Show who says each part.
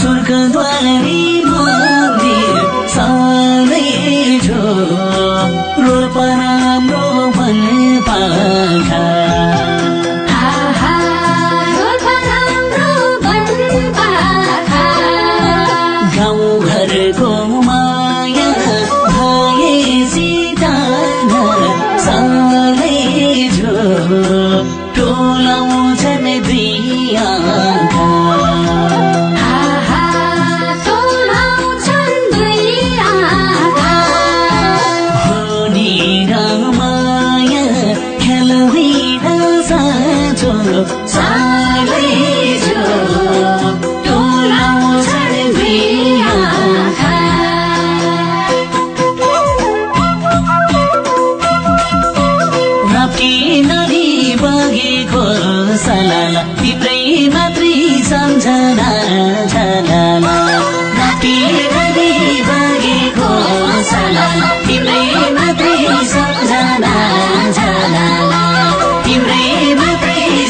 Speaker 1: स्वर्गद्वारी मन्दिर सानै छो रोल्पा राम्रो वन पाखा गाउँघरको माया भएसित सानै छो टोलाउँछन् दुई आँखा तिम्रै मात्रै सम्झना छलाला राति नदी बगेको सला तिम्रै मात्रै सम्झना